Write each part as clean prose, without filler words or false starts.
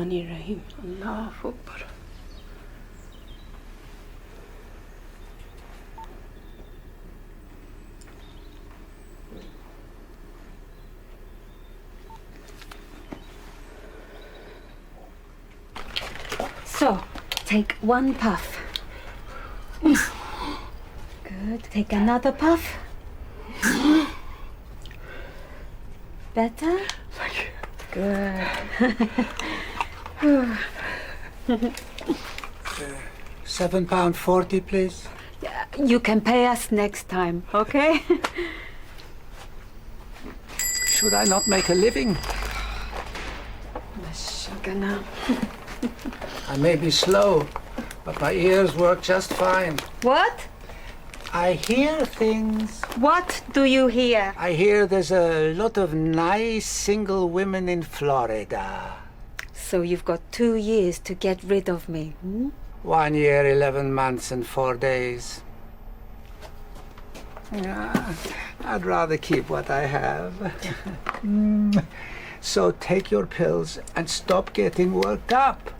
Bismillahirrahmanirrahim. Allahu Akbar. So, take one puff. Good. Take another puff. Better? Thank you. Good. £7.40, please. You can pay us next time, okay? Should I not make a living? Mashagana. I may be slow, but my ears work just fine. What? I hear things. What do you hear? I hear there's a lot of nice single women in Florida. So you've got 2 years to get rid of me, hmm? 1 year, 11 months, and 4 days. Yeah, I'd rather keep what I have. So take your pills and stop getting worked up.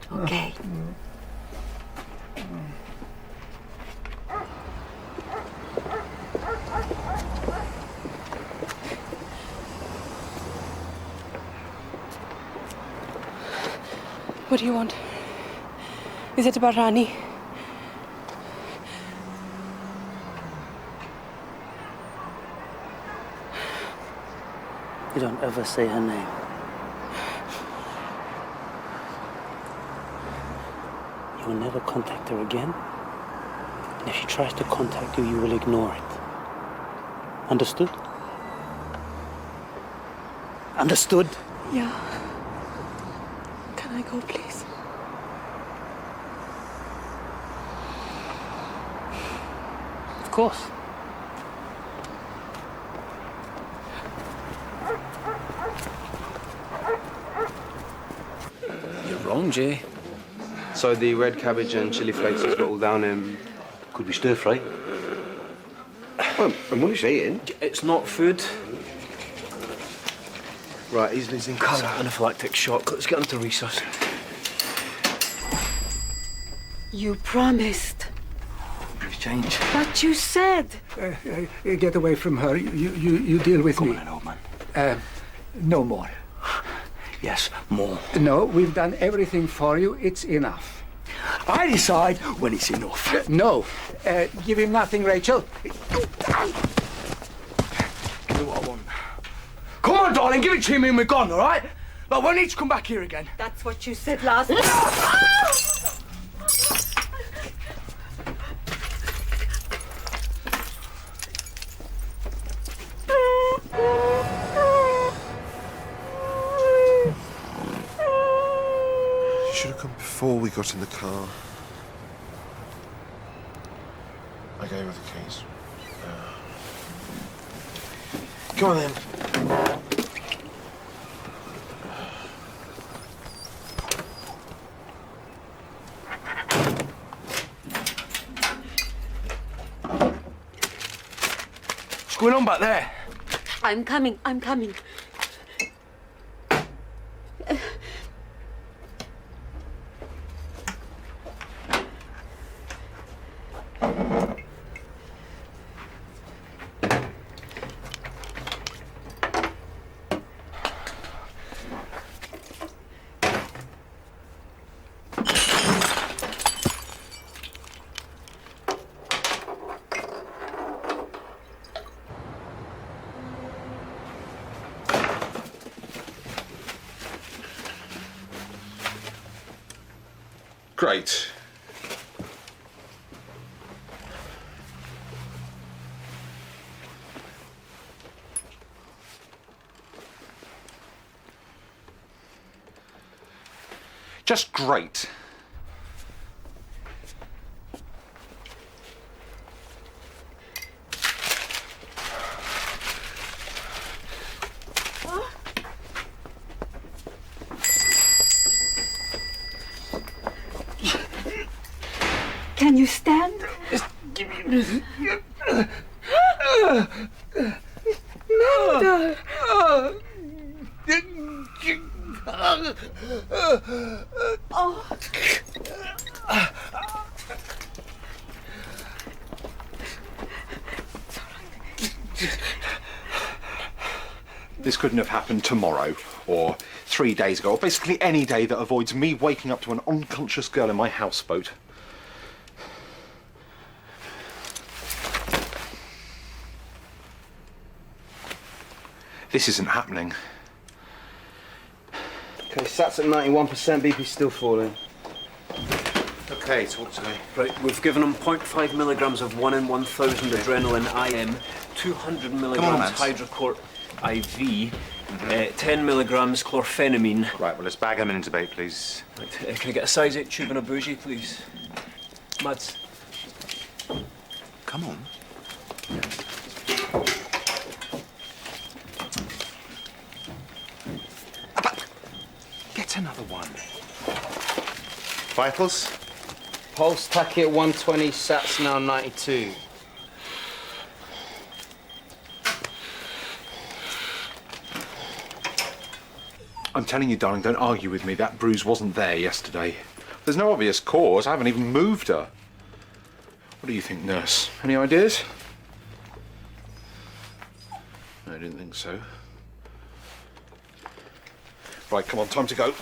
Okay. What do you want? Is it about Rani? You don't ever say her name. You will never contact her again. And if she tries to contact you, you will ignore it. Understood? Understood? Yeah. Can I go, please? Of course. You're wrong, Jay. So the red cabbage and chili flakes has got all down in... Could be stir fry. Well, I'm only saying. It's not food. Right, he's losing colour. Anaphylactic shock. Let's get him to resus. You promised. Please change. But you said. Get away from her. You deal with me. Come on, old man. No more. Yes, more. No, we've done everything for you. It's enough. I decide when it's enough. No. Give him nothing, Rachel. Give me what I want. Come on, darling, give it to me and we're gone, all right? But I won't need to come back here again. That's what you said last. You should have come before we got in the car. I gave her the keys. Go on then. What's going on back there? I'm coming. Great. Just great. Can you stand? No. This couldn't have happened tomorrow or 3 days ago, or basically any day that avoids me waking up to an unconscious girl in my houseboat. This isn't happening. Okay, SAT's at 91%, BP's still falling. Okay, talk to me. Right, we've given him 0.5 milligrams of 1 in 1,000 adrenaline IM, 200 milligrams Mads. hydrocort IV, 10 milligrams chlorphenamine. Right, well, let's bag him in debate, please. Right, can I get a size 8 tube and a bougie, please? Mads. Come on. Get another one. Vitals? Pulse tachy at 120, SAT's now 92. I'm telling you, darling, don't argue with me. That bruise wasn't there yesterday. There's no obvious cause. I haven't even moved her. What do you think, nurse? Any ideas? No, I didn't think so. Right, come on, time to go.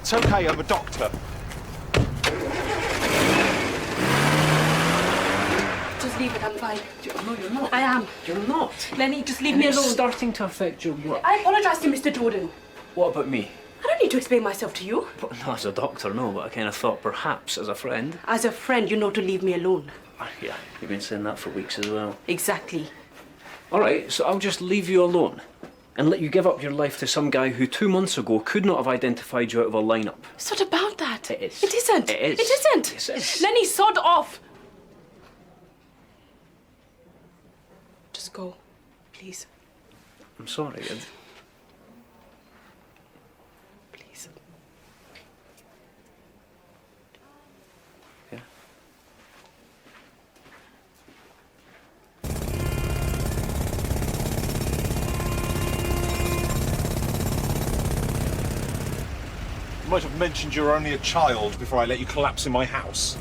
It's okay, I'm a doctor. Just leave it, I'm fine. No, you're not. I am. You're not. Lenny, just leave me It's alone. starting to affect your work. I apologize to Mr. Jordan. What about me? I don't need to explain myself to you. Well, no, as a doctor, no, but I kind of thought perhaps as a friend. As a friend, you know to leave me alone. Yeah, you've been saying that for weeks as well. Exactly. All right, so I'll just leave you alone and let you give up your life to some guy who 2 months ago could not have identified you out of a lineup. It's not about that. It is. It isn't. It is. It isn't. Yes, it is. Lenny, sod off. Just go, please. I'm sorry. Please. Yeah. You might have mentioned you're only a child before I let you collapse in my house.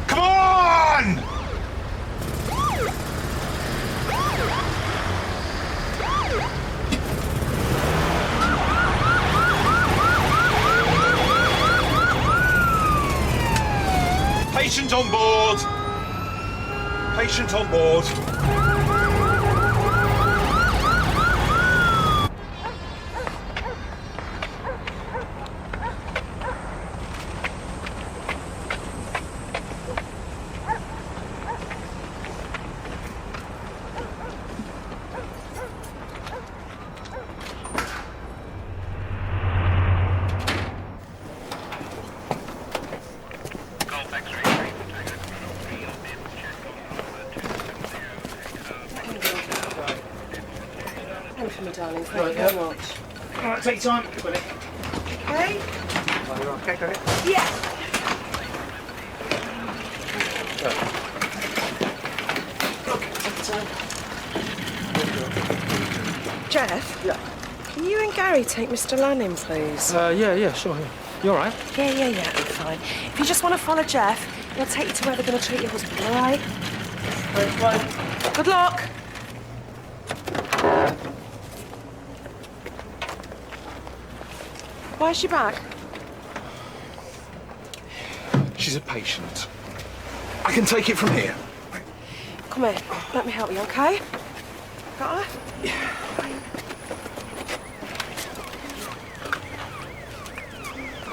Come on! Patient on board! Patient on board! Thanks for me, darling. Thank you very much. All right, take your time. Got it. Okay? Okay, got it. Yeah. Jeff? Yeah? Can you and Gary take Mr. Lanning, please? Yeah, sure. Yeah. You all right? Yeah, I'm fine. If you just want to follow Jeff, he'll take you to where they're going to treat your husband, all right? Right. Good luck! Where's she back? She's a patient. I can take it from here. Come here, let me help you, okay? Got her?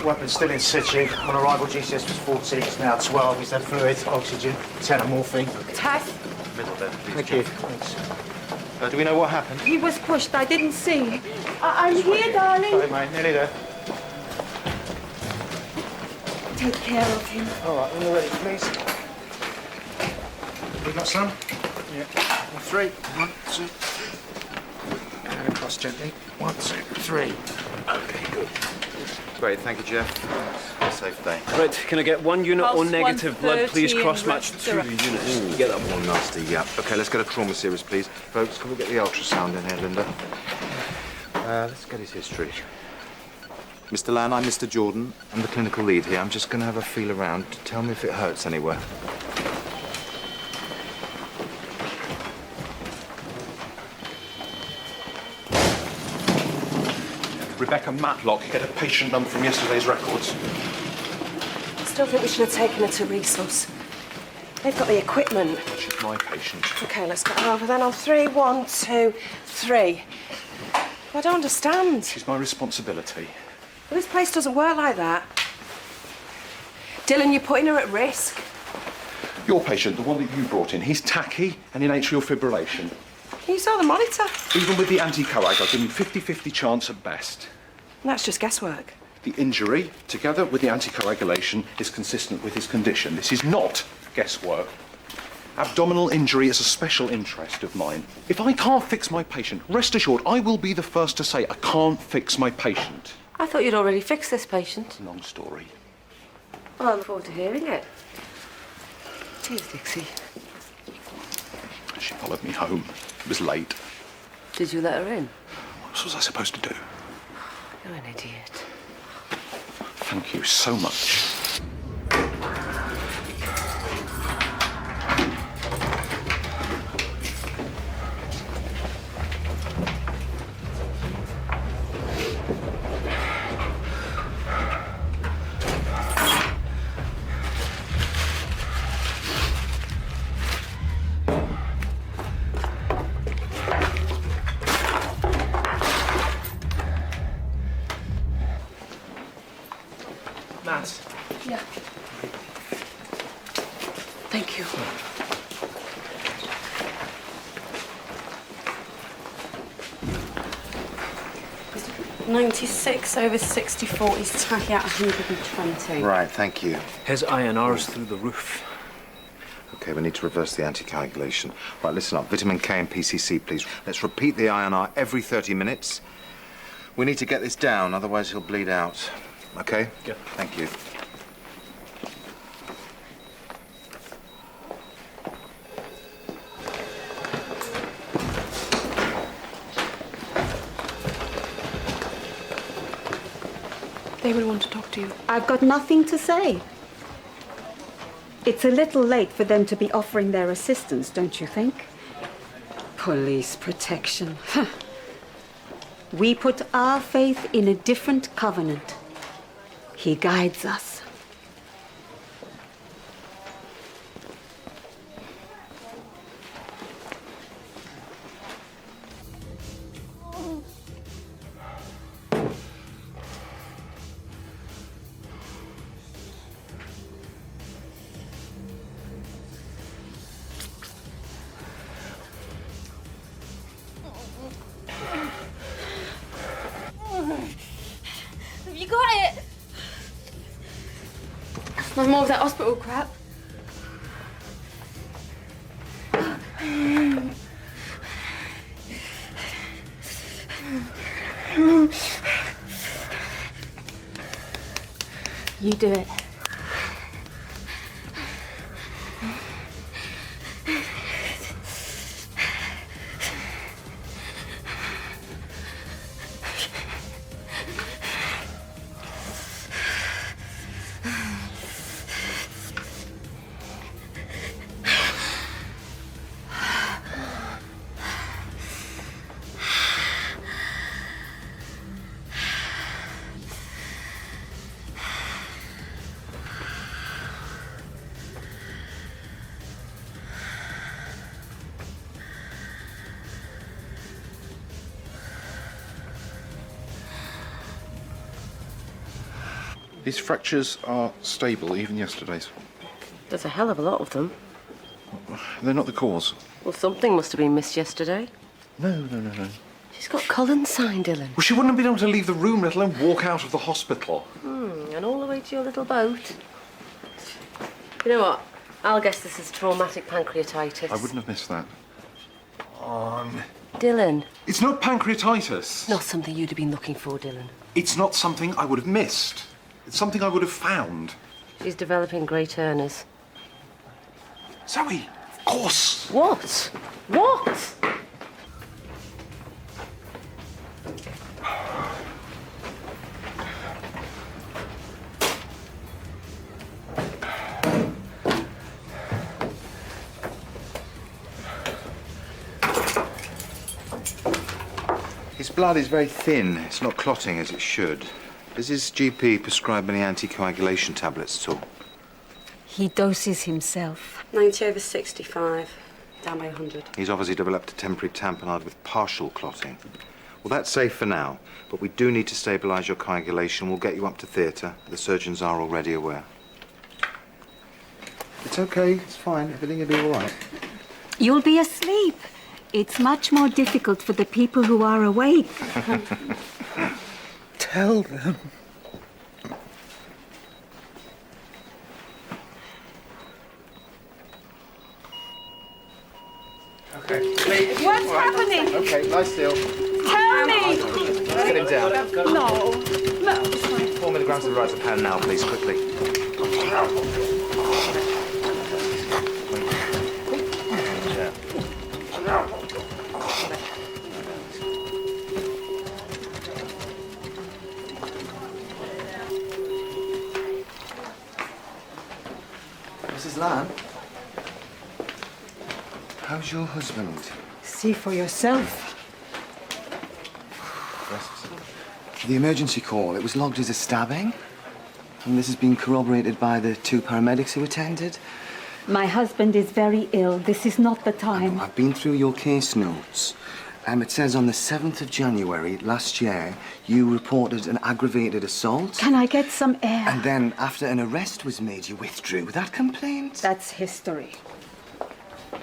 Weapon still in situ. On arrival, GCS was 14, it's now 12. He's had fluid, oxygen, 10 of morphine. Tess, Middle there, please. Thank you. Thanks. Do we know what happened? he was pushed. I didn't see. I'm here, darling. Sorry, mate, nearly there. Take care of him. All right, when you're ready, please. We got some? Yeah. 3. 1, 2. And across gently. 1, 2, 3. Okay, good. Great, thank you, Jeff. Have a safe day. Right, can I get 1 unit Pulse O negative blood, please? 130 Cross-match and through the unit. Get that one. More nasty, yeah. OK, let's get a trauma series, please. Folks, can we get the ultrasound in here, Linda? Let's get his history. Mr. Lan, I'm Mr. Jordan. I'm the clinical lead here. I'm just going to have a feel around. Tell me if it hurts anywhere. Rebecca Matlock, get a patient number from yesterday's records. I still think we should have taken her to resource. They've got the equipment. She's my patient. OK, let's get her over then on 3. 1, 2, 3. I don't understand. She's my responsibility. Well, this place doesn't work like that. Dylan, you're putting her at risk. Your patient, the one that you brought in, he's tachy and in atrial fibrillation. You saw the monitor. Even with the anticoag, I give him 50-50 chance at best. And that's just guesswork. The injury, together with the anticoagulation, is consistent with his condition. This is not guesswork. Abdominal injury is a special interest of mine. If I can't fix my patient, rest assured, I will be the first to say I can't fix my patient. I thought you'd already fixed this patient. Long story. Well, I look forward to hearing it. Cheers, Dixie. She followed me home. It was late. Did you let her in? What was I supposed to do? You're an idiot. Thank you so much. Matt. Yeah. Thank you. 96 over 64 is tachy at 120. Right, thank you. His INR's through the roof. OK, we need to reverse the anticoagulation. Right, listen up. Vitamin K and PCC, please. Let's repeat the INR every 30 minutes. We need to get this down, otherwise he'll bleed out. OK? Yeah. Thank you. They will want to talk to you. I've got nothing to say. It's a little late for them to be offering their assistance, don't you think? Police protection. We put our faith in a different covenant. He guides us. Have you got it? No more of that hospital crap. You do it. His fractures are stable, even yesterday's. There's a hell of a lot of them. They're not the cause. Well, something must have been missed yesterday. No. She's got Colin's sign, Dylan. Well, she wouldn't have been able to leave the room, let alone walk out of the hospital. And all the way to your little boat. You know what? I'll guess this is traumatic pancreatitis. I wouldn't have missed that. Dylan. It's not pancreatitis. Not something you'd have been looking for, Dylan. It's not something I would have missed. It's something I would have found. She's developing grey turners. Zoe, of course. What? What? His blood is very thin. It's not clotting as it should. Does his GP prescribe any anticoagulation tablets at all? He doses himself. 90/65, down by 100. He's obviously developed a temporary tamponade with partial clotting. Well, that's safe for now, but we do need to stabilise your coagulation. We'll get you up to theatre. The surgeons are already aware. It's okay. It's fine. Everything will be all right. You'll be asleep. It's much more difficult for the people who are awake. Tell them. Okay. What's happening? Okay, lie still. Tell me! Let's get him down. No. 4 milligrams of the Razepam now, please, quickly. Mrs. Lamb? How's your husband? See for yourself. The emergency call, it was logged as a stabbing. And this has been corroborated by the 2 paramedics who attended. My husband is very ill. This is not the time. I've been through your case notes. It says on the 7th of January last year, you reported an aggravated assault. Can I get some air? And then, after an arrest was made, you withdrew that complaint. That's history.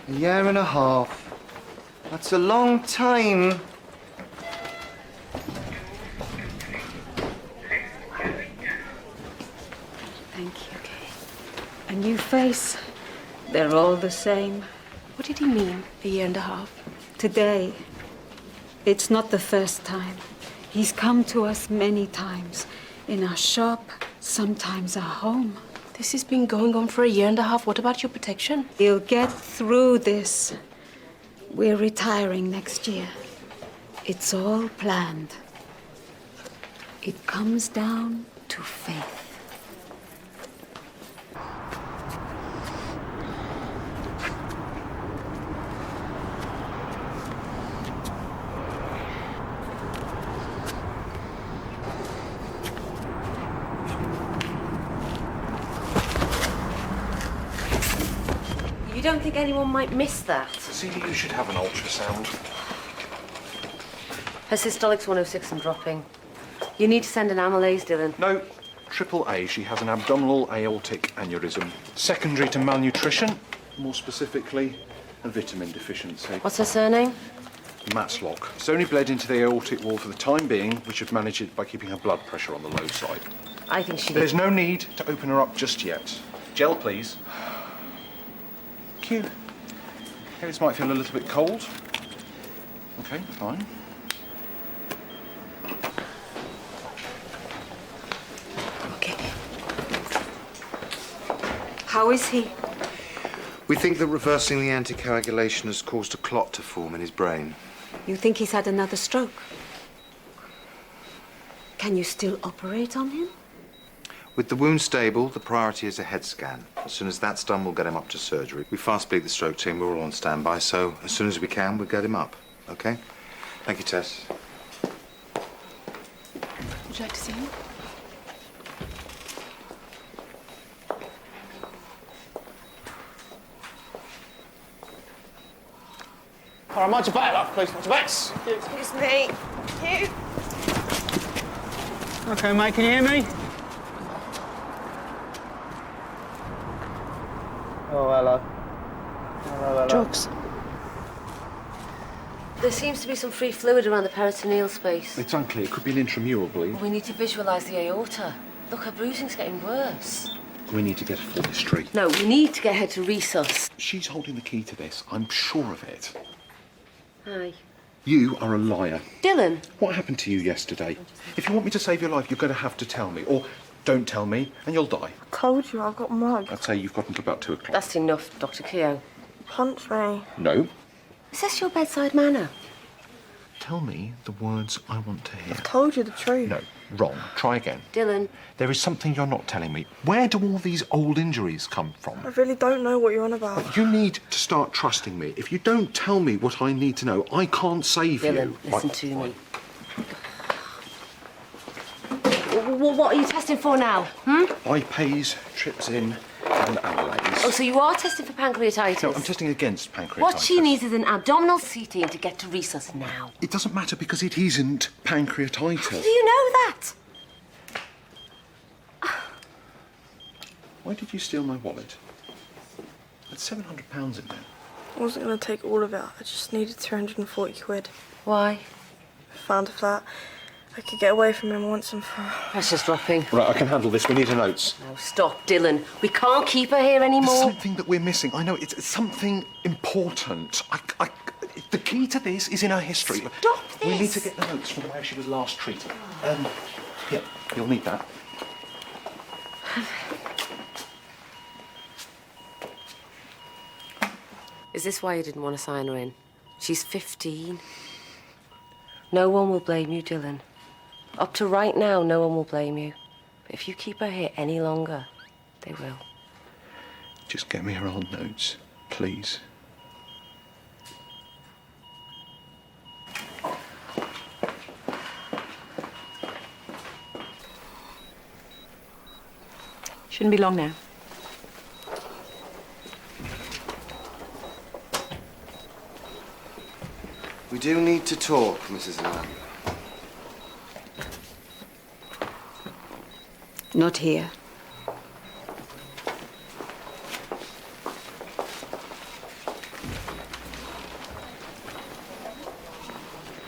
A year and a half. That's a long time. Thank you. A new face. They're all the same. What did he mean, a year and a half? Today, it's not the first time. He's come to us many times. In our shop, sometimes our home. This has been going on for a year and a half. What about your protection? He'll get through this. We're retiring next year. It's all planned. It comes down to faith. You don't think anyone might miss that? Celia, you should have an ultrasound. Her systolic's 106 and dropping. You need to send an amylase, Dylan. No, AAA. She has an abdominal aortic aneurysm. Secondary to malnutrition, more specifically, a vitamin deficiency. What's her surname? Matlock. It's only bled into the aortic wall for the time being. We should manage it by keeping her blood pressure on the low side. I think she There's no need to open her up just yet. Gel, please. Cute. Okay, this might feel a little bit cold. Okay, fine. Okay. How is he? We think that reversing the anticoagulation has caused a clot to form in his brain. You think he's had another stroke? Can you still operate on him? With the wound stable, the priority is a head scan. As soon as that's done, we'll get him up to surgery. We fast speak the stroke team. We're all on standby, so as soon as we can, we'll get him up. Okay? Thank you, Tess. Would you like to see him? All right, mind your back, love, please. Mind your backs. Excuse me. Okay, mate, can you hear me? There seems to be some free fluid around the peritoneal space. It's unclear. It could be an intramural bleed. We need to visualise the aorta. Look, her bruising's getting worse. We need to get a full history. No, we need to get her to resus. She's holding the key to this. I'm sure of it. Hi. You are a liar. Dylan. What happened to you yesterday? If you want me to save your life, you're going to have to tell me. Or don't tell me, and you'll die. I told you I got mugged. I'd say you've got until about 2 o'clock. That's enough, Dr. Keogh. Punch me. No. Is this your bedside manner? Tell me the words I want to hear. I told you the truth. No, wrong. Try again. Dylan. There is something you're not telling me. Where do all these old injuries come from? I really don't know what you're on about. You need to start trusting me. If you don't tell me what I need to know, I can't save Dylan, you. listen to me. What are you testing for now? IPAs, trypsin, and amylase. Oh, so you are testing for pancreatitis? No, I'm testing against pancreatitis. What she needs is an abdominal CT and to get to resus now. It doesn't matter because it isn't pancreatitis. Do you know that? Why did you steal my wallet? That's £700 in there. I wasn't going to take all of it. I just needed 240 quid. Why? Found a flat. I could get away from him once and for all. Pressure's dropping. Right, I can handle this. We need her notes. No, stop, Dylan. We can't keep her here There's anymore. something that we're missing. I know, it's something important. The key to this is in her history. Stop this! We need to get the notes from where she was last treated. Yeah, you'll need that. Is this why you didn't want to sign her in? She's 15. No one will blame you, Dylan. Up to right now, no one will blame you. But if you keep her here any longer, they will. Just get me her old notes, please. Shouldn't be long now. We do need to talk, Mrs. Lamb. Not here.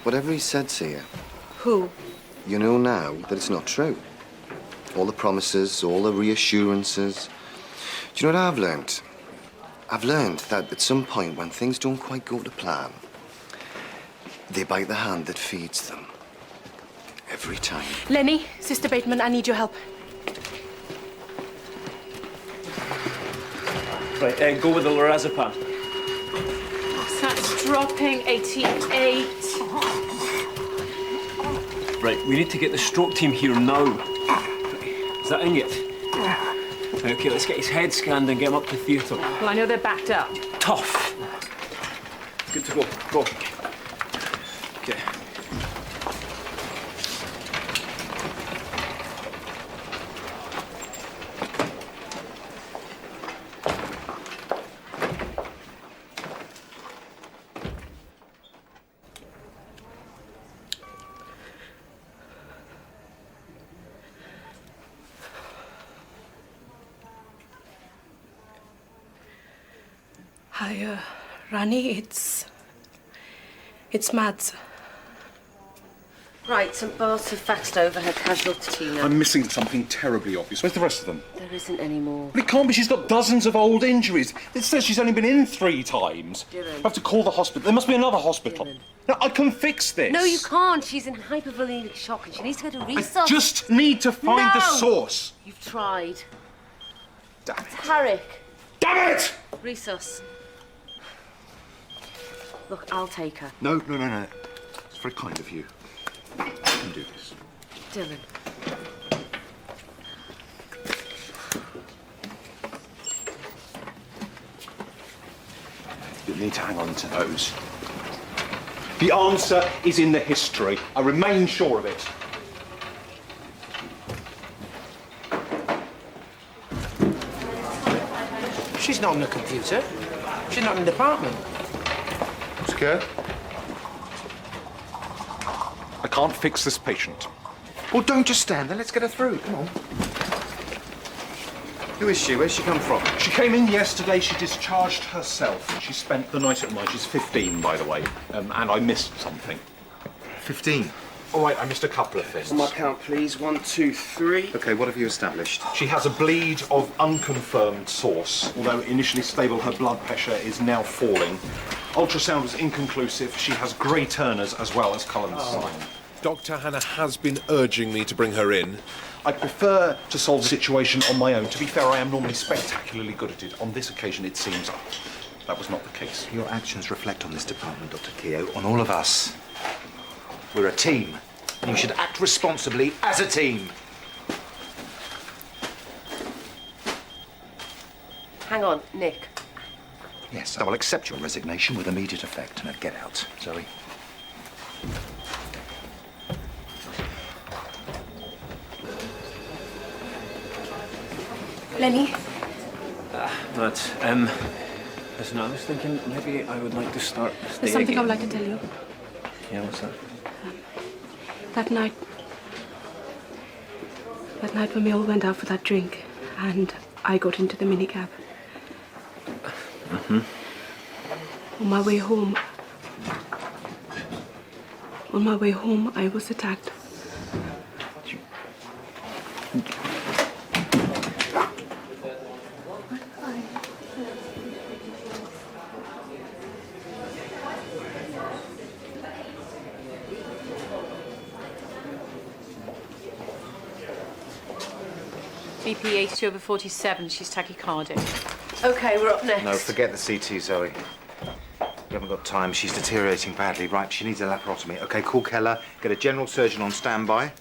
Whatever he said to you, Who? you know now that it's not true. All the promises, all the reassurances. Do you know what I've learned? I've learned that at some point when things don't quite go to plan, they bite the hand that feeds them. Every time. Lenny, Sister Bateman, I need your help. Right, go with the lorazepam. That's dropping 88. Right, we need to get the stroke team here now. Is that in yet? Okay, let's get his head scanned and get him up to theatre. Well, I know they're backed up. Tough. Good to go. Go. Okay. Hi, Rani, it's Mads. Right, St. Bart's have faxed over her casualty now. I'm missing something terribly obvious. Where's the rest of them? There isn't any more. But it can't be. She's got dozens of old injuries. It says she's only been in 3 times. Dylan. I have to call the hospital. There must be another hospital. Dylan. No, I can fix this. No, you can't. She's in hypervolemic shock and she needs to go to resus. I just need to find the No! source. You've tried. Damn it. Tarek. Damn it! Resus. Look, I'll take her. No. It's very kind of you. I can do this. Dylan. You need to hang on to those. The answer is in the history. I remain sure of it. She's not on the computer. She's not in the department. Scared? I can't fix this patient. Well, don't just stand there. Let's get her through. Come on. Who is she? Where's she come from? She came in yesterday. She discharged herself. She spent the night at mine. She's 15, by the way. And I missed something. 15. All right, I missed a couple of things. On my count, please. 1, 2, 3. Okay, what have you established? She has a bleed of unconfirmed source. Although initially stable, her blood pressure is now falling. Ultrasound was inconclusive. She has Gray Turners as well as Cullen's sign. Dr. Hannah has been urging me to bring her in. I prefer to solve the situation on my own. To be fair, I am normally spectacularly good at it. On this occasion, it seems that was not the case. Your actions reflect on this department, Dr. Keogh, on all of us. We're a team. You should act responsibly as a team. Hang on, Nick. Yes, I will accept your resignation with immediate effect. Now get out, Zoe. Lenny, Listen, I was thinking maybe I would like to start there's stay something I again. would like to tell you. Yeah, what's that? That night when we all went out for that drink and I got into the minicab. Mm-hmm. On my way home, I was attacked. BP 82/47, she's tachycardic. Okay, we're up next. No, forget the CT, Zoe. We haven't got time. She's deteriorating badly. Right, she needs a laparotomy. Okay, call Keller. Get a general surgeon on standby.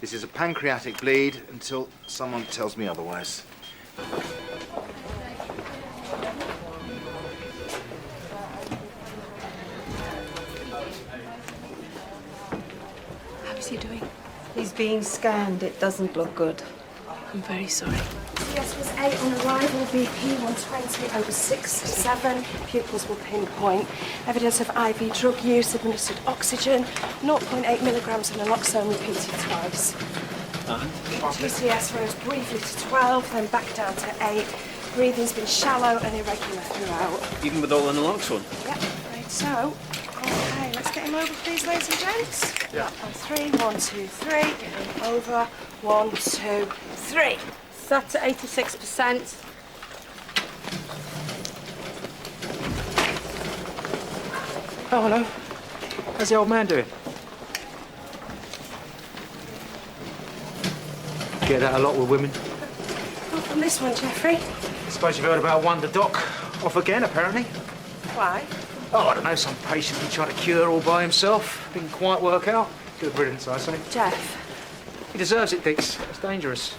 This is a pancreatic bleed until someone tells me otherwise. How is he doing? He's being scanned. It doesn't look good. I'm very sorry. CS was 8 on arrival, BP 120 over 6 to 7. Pupils will pinpoint. Evidence of IV drug use, administered oxygen, 0.8 milligrams of naloxone repeated twice. GCS rose briefly to 12, then back down to 8. Breathing's been shallow and irregular throughout. Even with all the naloxone? Yep, right, so, okay, let's get him over, please, ladies and gents. Yeah. On 3, 1, 2, 3, get him over, 1, 2, 3. That's at 86%. Oh, hello. How's the old man doing? Get that a lot with women? Not from this one, Jeffrey. Suppose you've heard about Wonder Doc. Off again, apparently. Why? Oh, I don't know, some patient he tried to cure all by himself. Didn't quite work out. Good riddance, I say. Jeff. He deserves it, Dix. It's dangerous.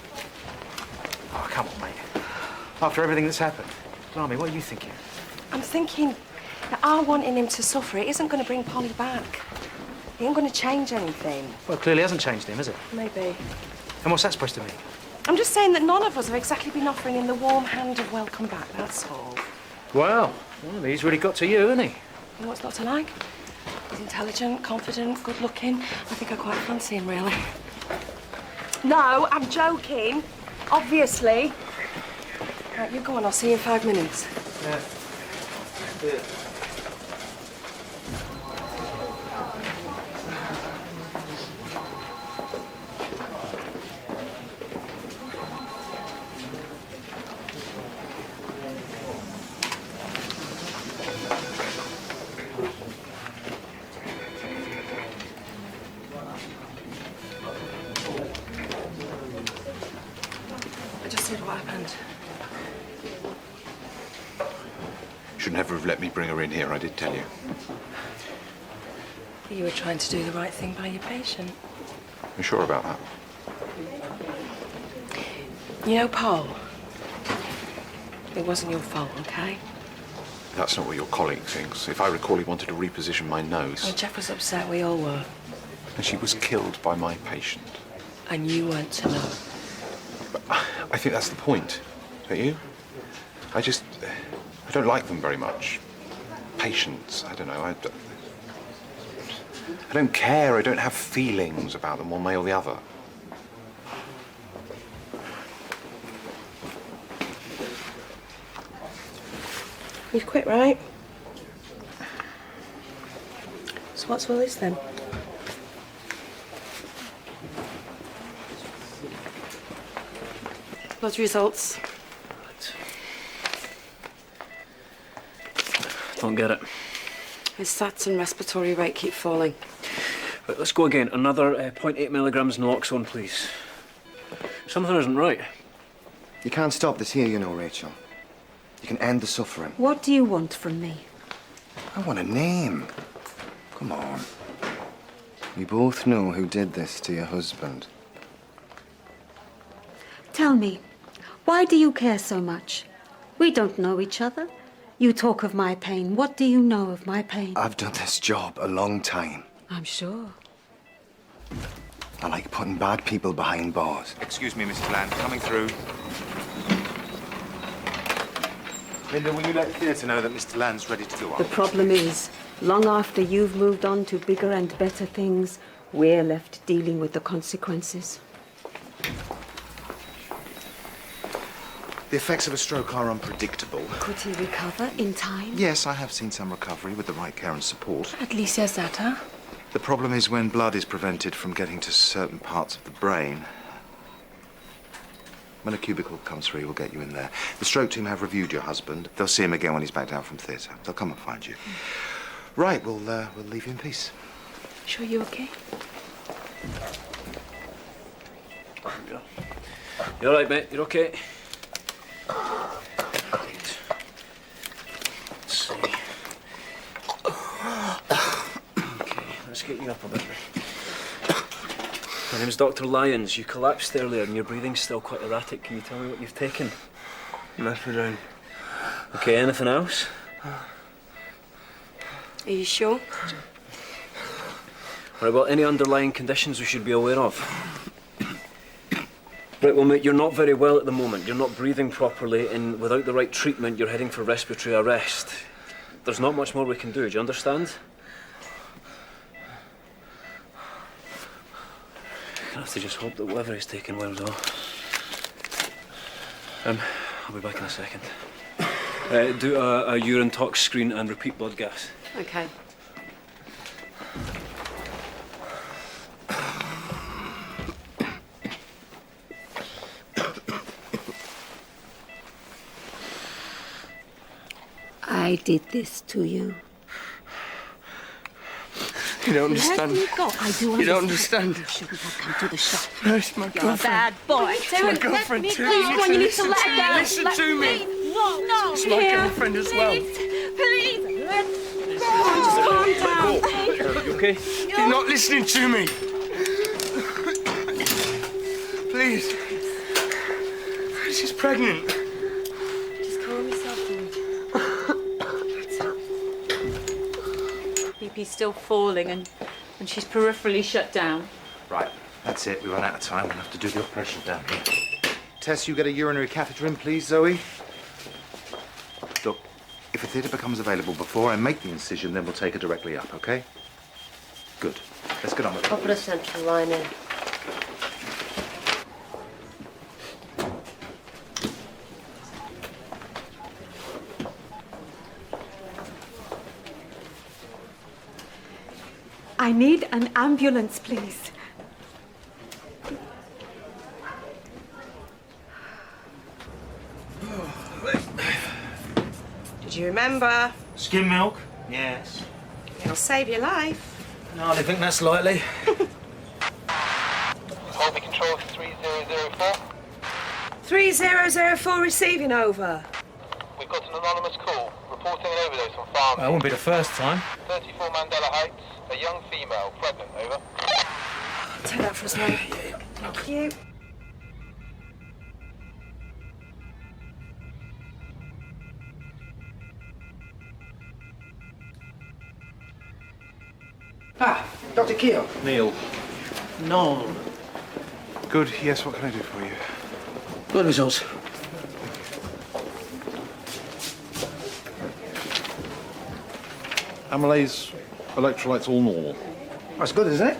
Oh, come on, mate. After everything that's happened. Blimey, what are you thinking? I'm thinking that our wanting him to suffer, it isn't going to bring Polly back. It ain't going to change anything. Well, it clearly hasn't changed him, has it? Maybe. And what's that supposed to mean? I'm just saying that none of us have exactly been offering him the warm hand of welcome back, that's all. Well, he's really got to you, hasn't he? You know what's not to like? He's intelligent, confident, good-looking. I think I quite fancy him, really. No, I'm joking. Obviously. Right, you go on. I'll see you in 5 minutes. Yeah. I just said what happened. Should never have let me bring her in here, I did tell you. You were trying to do the right thing by your patient. You sure about that? You know, Paul, it wasn't your fault, okay? That's not what your colleague thinks. If I recall, he wanted to reposition my nose. Well, Jeff was upset, we all were. And she was killed by my patient. And you weren't to know. But I think that's the point. Don't you? I don't like them very much. Patients, I don't know. I don't care. I don't have feelings about them one way or the other. You've quit, right? So what's all this then? Blood results. Don't get it. His sats and respiratory rate keep falling. Right, let's go again. Another 0.8 milligrams naloxone, please. Something isn't right. You can't stop this here, you know, Rachel. You can end the suffering. What do you want from me? I want a name. Come on. We both know who did this to your husband. Tell me, why do you care so much? We don't know each other. You talk of my pain. What do you know of my pain? I've done this job a long time. I'm sure. I like putting bad people behind bars. Excuse me, Mrs. Land, coming through. Linda, will you let theatre know that Mr. Land's ready to go The on? problem is, long after you've moved on to bigger and better things, we're left dealing with the consequences. The effects of a stroke are unpredictable. Could he recover in time? Yes, I have seen some recovery with the right care and support. At least there's that, huh? The problem is when blood is prevented from getting to certain parts of the brain. When a cubicle comes free, we'll get you in there. The stroke team have reviewed your husband. They'll see him again when he's back down from theatre. They'll come and find you. Right, we'll leave you in peace. Sure you okay? You all right, mate? You're okay? Let's see. Okay, let's get you up a bit. My name's Dr. Lyons. You collapsed earlier and your breathing's still quite erratic. Can you tell me what you've taken? Methadone. Okay, anything else? Are you sure? Right, well, any underlying conditions we should be aware of? Right, well, mate, you're not very well at the moment. You're not breathing properly, and without the right treatment, you're heading for respiratory arrest. There's not much more we can do, do you understand? I have to just hope that whatever he's taking wears off. I'll be back in a second. Do a urine tox screen and repeat blood gas. Okay. I did this to you. You don't understand. Let me go. I do understand. You don't understand. You shouldn't have come to the shop. No, it's my You're a girlfriend. bad boy. It's my girlfriend too. Please, come on, you need to let her go. Listen to me. No, It's my girlfriend as well. Please, let go. Just calm down. You okay? You're not listening to me. Please. She's pregnant. Just calm yourself down. BP's still falling and she's peripherally shut down. Right, that's it. We run out of time. We'll have to do the operation down here. Tess, you get a urinary catheter in, please, Zoe. Look, if a theatre becomes available before I make the incision, then we'll take her directly up, okay? Good. Let's get on with it. I'll put a central line in. I need an ambulance, please. Did you remember? Skim milk? Yes. It'll save your life. No, I think that's likely. Colby Control 3004. 3004 receiving over. We've got an anonymous call reporting an overdose on farm. That won't be the first time. 34 Mandela Heights, a young female, pregnant, over. Take that for us, mate. Thank you. Ah, Dr. Keogh. Neil. No. Good. Yes, what can I do for you? Blood results. Amylase, electrolytes all normal. That's good, isn't it?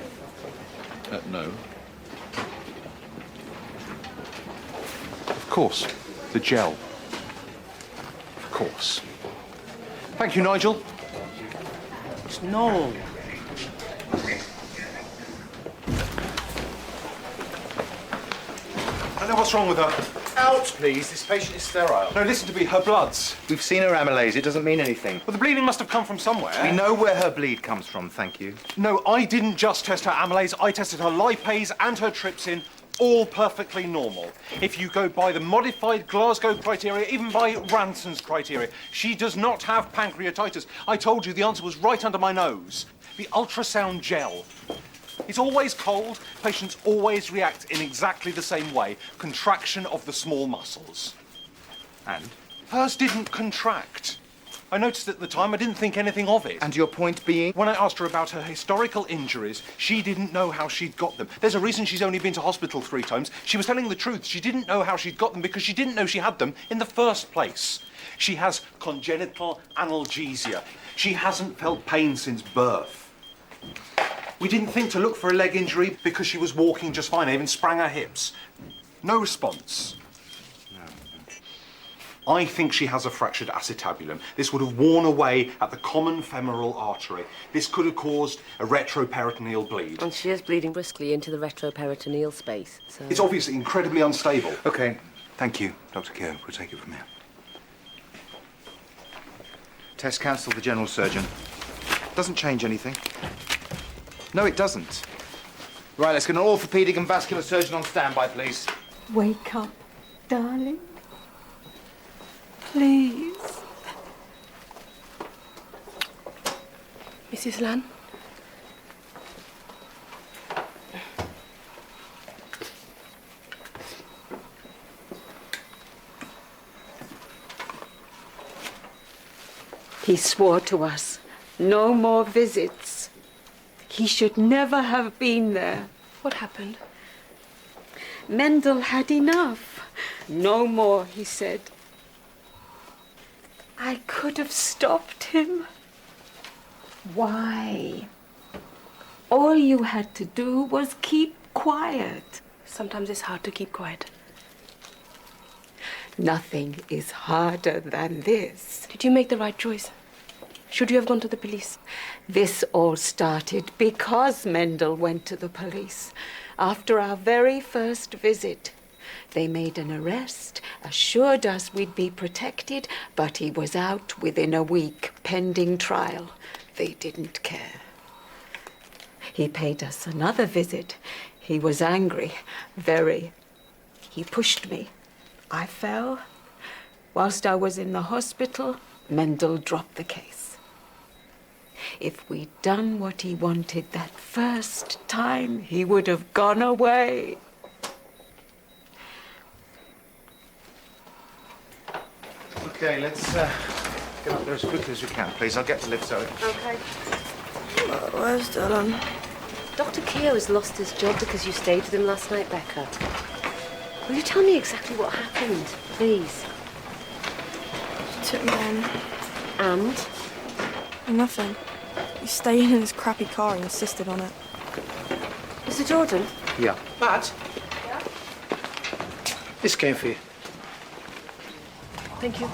No. Of course. The gel. Of course. Thank you, Nigel. It's no. I know what's wrong with her. Out, please. This patient is sterile. No, listen to me. Her bloods. We've seen her amylase. It doesn't mean anything. Well, the bleeding must have come from somewhere. We know where her bleed comes from, thank you. No, I didn't just test her amylase. I tested her lipase and her trypsin. All perfectly normal. If you go by the modified Glasgow criteria, even by Ranson's criteria, she does not have pancreatitis. I told you the answer was right under my nose. The ultrasound gel. It's always cold. Patients always react in exactly the same way. Contraction of the small muscles. And? Hers didn't contract. I noticed at the time, I didn't think anything of it. And your point being? When I asked her about her historical injuries, she didn't know how she'd got them. There's a reason she's only been to hospital 3 times. She was telling the truth. She didn't know how she'd got them because she didn't know she had them in the first place. She has congenital analgesia. She hasn't felt pain since birth. We didn't think to look for a leg injury because she was walking just fine. I even sprang her hips. No response. I think she has a fractured acetabulum. This would have worn away at the common femoral artery. This could have caused a retroperitoneal bleed. And she is bleeding briskly into the retroperitoneal space, so... It's obviously incredibly unstable. OK, thank you, Dr. Keogh. We'll take it from here. Test cancelled, the general surgeon. Doesn't change anything. No, it doesn't. Right, let's get an orthopaedic and vascular surgeon on standby, please. Wake up, darling. Please. Mrs. Lan? He swore to us, no more visits. He should never have been there. What happened? Mendel had enough. No more, he said. I could have stopped him. Why? All you had to do was keep quiet. Sometimes it's hard to keep quiet. Nothing is harder than this. Did you make the right choice? Should you have gone to the police? This all started because Mendel went to the police. After our very first visit, they made an arrest, assured us we'd be protected, but he was out within a week, pending trial. They didn't care. He paid us another visit. He was angry, very. He pushed me. I fell. Whilst I was in the hospital, Mendel dropped the case. If we'd done what he wanted that first time, he would have gone away. OK, let's get up there as quickly as we can, please. I'll get the lift, Zoe. OK. Where's Dylan? Dr. Keogh has lost his job because you stayed with him last night, Becca. Will you tell me exactly what happened, please? He took me in. And? Nothing. He stayed in his crappy car and insisted on it. Mr. Jordan? Yeah. Matt? Yeah? This came for you. Thank you.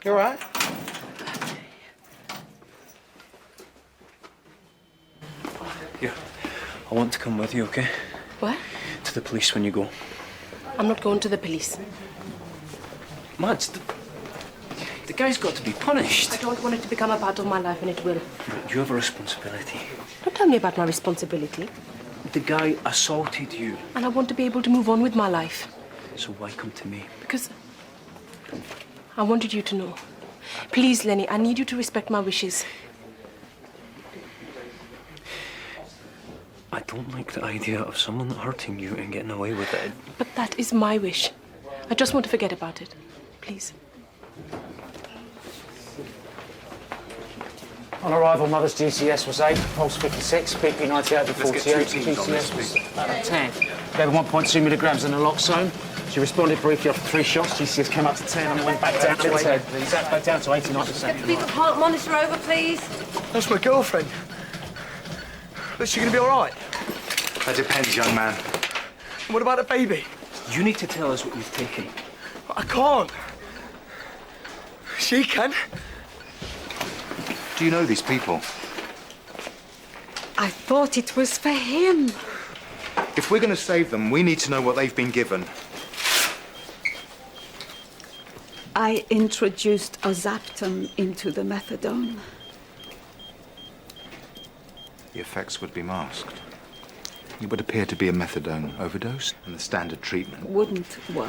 You all right? Here, I want to come with you, OK? What? To the police when you go. I'm not going to the police. Mads, the guy's got to be punished. I don't want it to become a part of my life, and it will. You have a responsibility. Don't tell me about my responsibility. The guy assaulted you. And I want to be able to move on with my life. So why come to me? Because I wanted you to know. Please, Lenny, I need you to respect my wishes. I don't like the idea of someone hurting you and getting away with it. But that is my wish. I just want to forget about it. Please. On arrival, mother's GCS was 8, pulse 56, BP 98 to 48, Let's get 2 teams on this, GCS was please. 10. Gave her 1.2 milligrams in naloxone. She responded briefly after 3 shots. GCS came up to 10 and it went back down to 10. Back down to 89%. Get the heart monitor over, please. That's my girlfriend. Is she going to be all right? That depends, young man. And what about the baby? You need to tell us what you've taken. I can't. She can. Do you know these people? I thought it was for him. If we're going to save them, we need to know what they've been given. I introduced Ozaptam into the methadone. The effects would be masked. It would appear to be a methadone overdose, and the standard treatment Wouldn't work.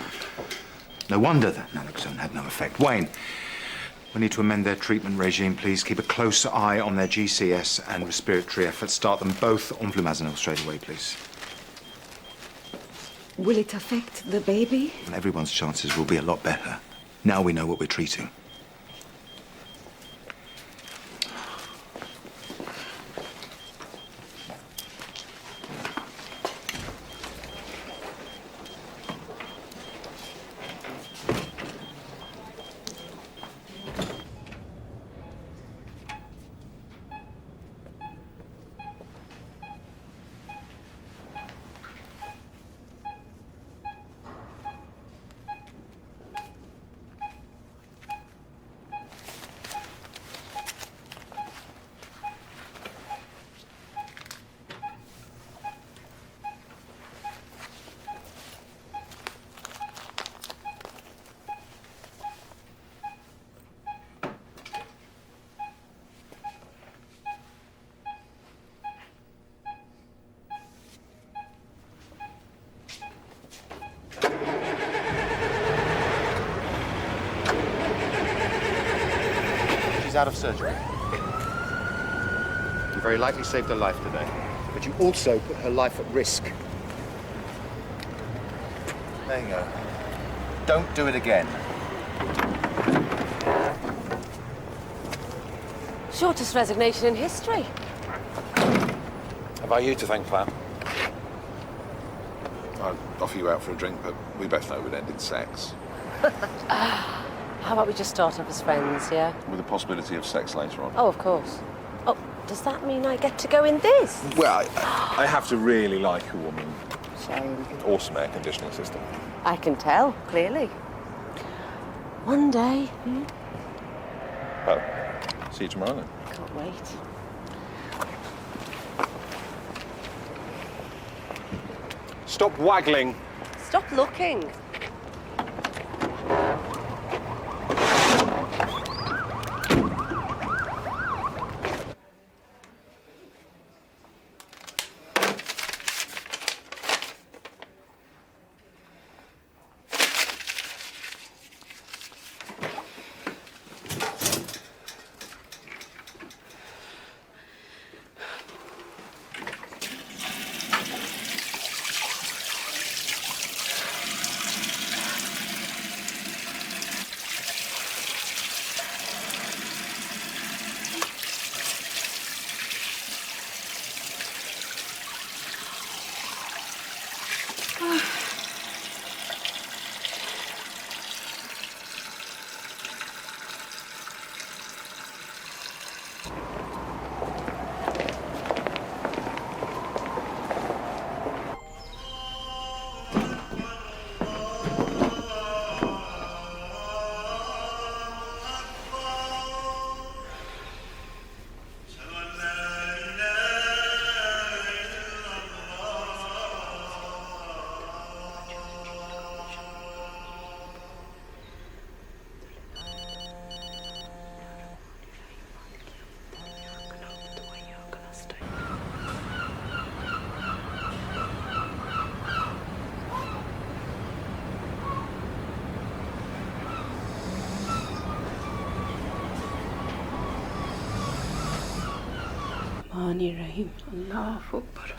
No wonder that naloxone had no effect. Wayne, we need to amend their treatment regime, please. Keep a close eye on their GCS and respiratory efforts. Start them both on flumazenil straight away, please. Will it affect the baby? And everyone's chances will be a lot better. Now we know what we're treating. She's out of surgery. You very likely saved her life today, but you also put her life at risk. There you go. Don't do it again. Shortest resignation in history. Have I you to thank, Clam? I'd offer you out for a drink, but we both know it would end in sex. How about we just start off as friends, yeah? With the possibility of sex later on. Oh, of course. Oh, does that mean I get to go in this? Well, I have to really like a woman. Shame. Awesome air conditioning system. I can tell, clearly. One day. Well, see you tomorrow then. Can't wait. Stop waggling. Stop looking. Rahim. Allahu Akbar.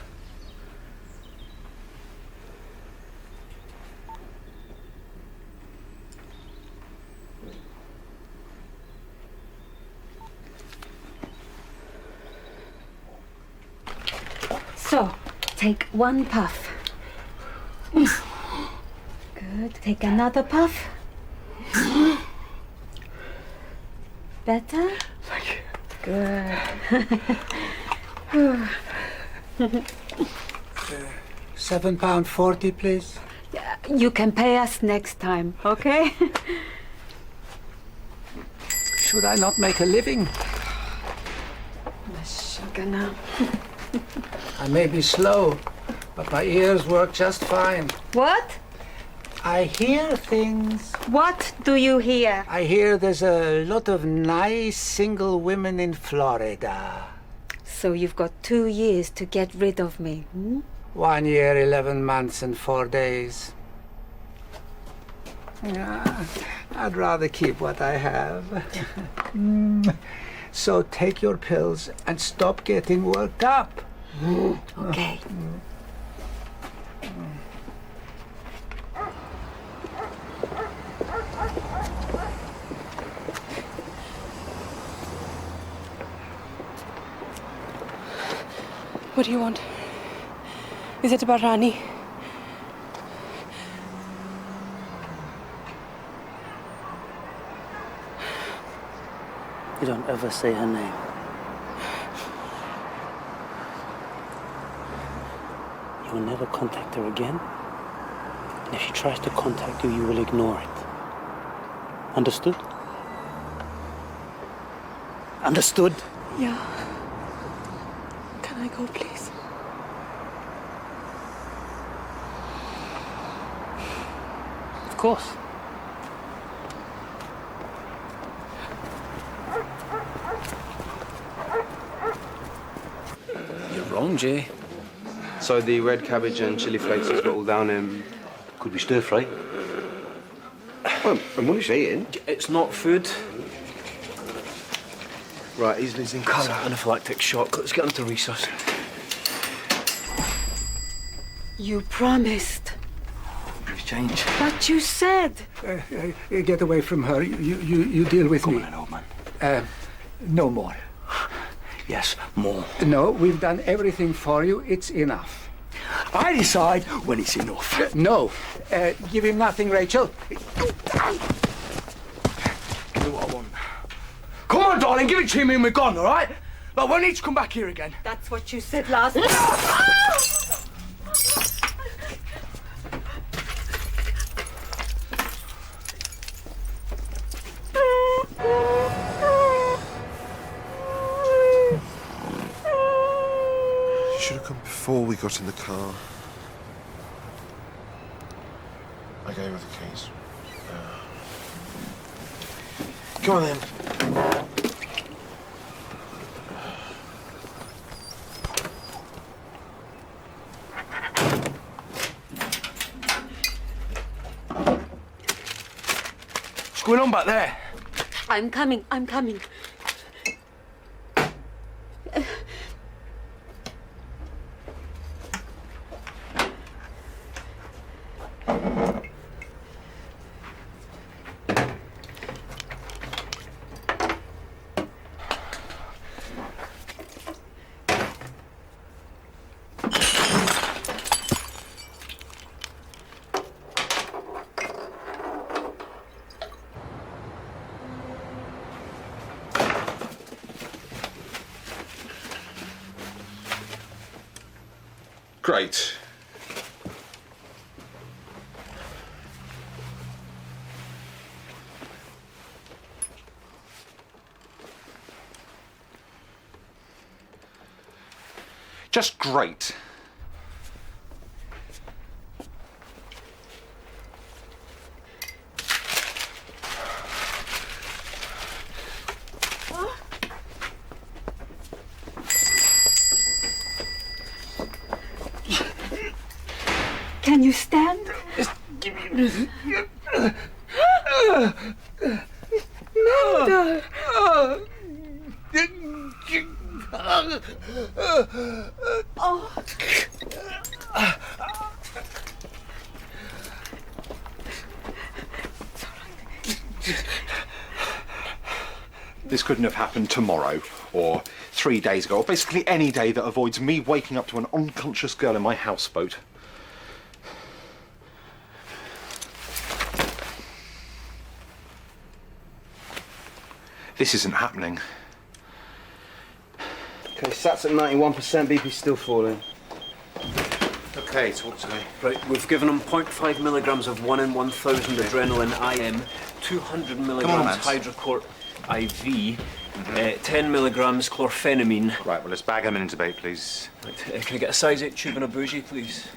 Take one puff. Good. Take another puff. Better? Thank you. Good. £7.40, please. You can pay us next time, okay? Should I not make a living? The sugar now. I may be slow, but my ears work just fine. What? I hear things. What do you hear? I hear there's a lot of nice single women in Florida. So you've got 2 years to get rid of me, hmm? 1 year, 11 months, and 4 days. I'd rather keep what I have. So take your pills and stop getting worked up. Okay. What do you want? Is it about Rani? You don't ever say her name. You will never contact her again. And if she tries to contact you, you will ignore it. Understood? Understood? Yeah. Can I go, please? Of course. You're wrong, Jay. So the red cabbage and chili flakes has got all down in... Could we stir fry? Well, and what is she eating? It's not food. Right, he's losing colour. Anaphylactic shock. Let's get into recess. You promised. Please change. But you said. Get away from her. You deal with me. Come on, old man. No more. Yes, more. No, we've done everything for you. It's enough. I decide when it's enough. No. Give him nothing, Rachel. Give me what I want. Come on, darling, give it to me and we're gone, all right? But we need to come back here again. That's what you said last. You should have come before we got in the car. I gave her the keys. Go on then. What's going on back there? I'm coming. I'm coming. Great. Just great. Can you stand? Melda! Oh. This couldn't have happened tomorrow or 3 days ago, or basically any day that avoids me waking up to an unconscious girl in my houseboat. This isn't happening. Okay, Sat's at 91%, BP's still falling. Okay, talk to me. Right, we've given him 0.5 milligrams of 1 in 1,000 adrenaline IM, 200 milligrams Mance. hydrocort IV, 10 milligrams chlorphenamine. Right, well, let's bag him in intubate, please. Right, can I get a size 8 tube and a bougie, please?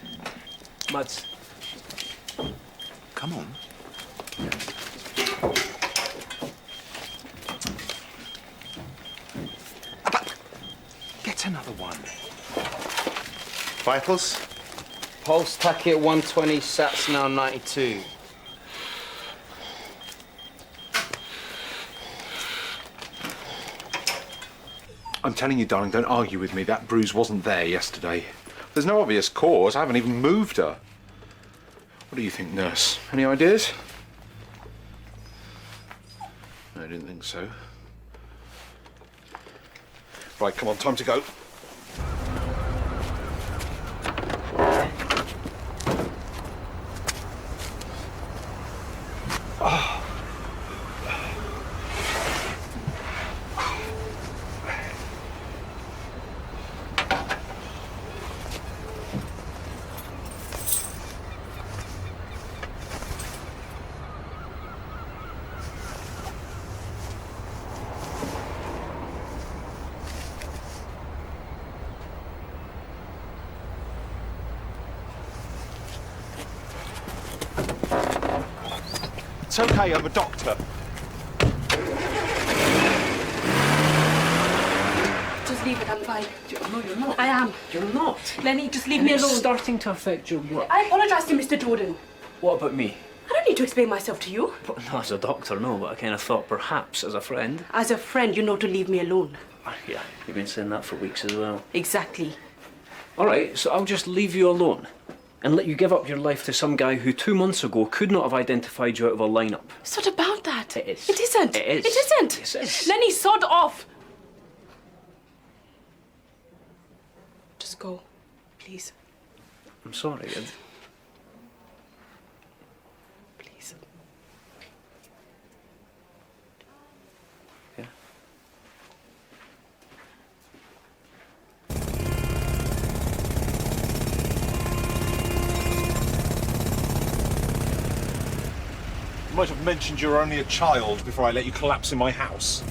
Mads. Come on. Get another one. Vitals? Pulse tachy at 120, Sat's now 92. I'm telling you, darling, don't argue with me. That bruise wasn't there yesterday. There's no obvious cause. I haven't even moved her. What do you think, nurse? Any ideas? No, I didn't think so. Right, come on, time to go. It's okay, I'm a doctor. Just leave it, I'm fine. No, you're not. I am. You're not. Lenny, just leave And me it's alone. starting to affect your work. I apologise to Mr. Jordan. What about me? I don't need to explain myself to you. Well, no, as a doctor, no, but I kind of thought perhaps as a friend. As a friend, you know to leave me alone. Yeah, you've been saying that for weeks as well. Exactly. All right, so I'll just leave you alone and let you give up your life to some guy who 2 months ago could not have identified you out of a lineup. It's not about that. It is. It isn't. It is. It isn't. Yes, it is. Lenny, sod off. Just go, please. I'm sorry. Please. Yeah. You might have mentioned you're only a child before I let you collapse in my house.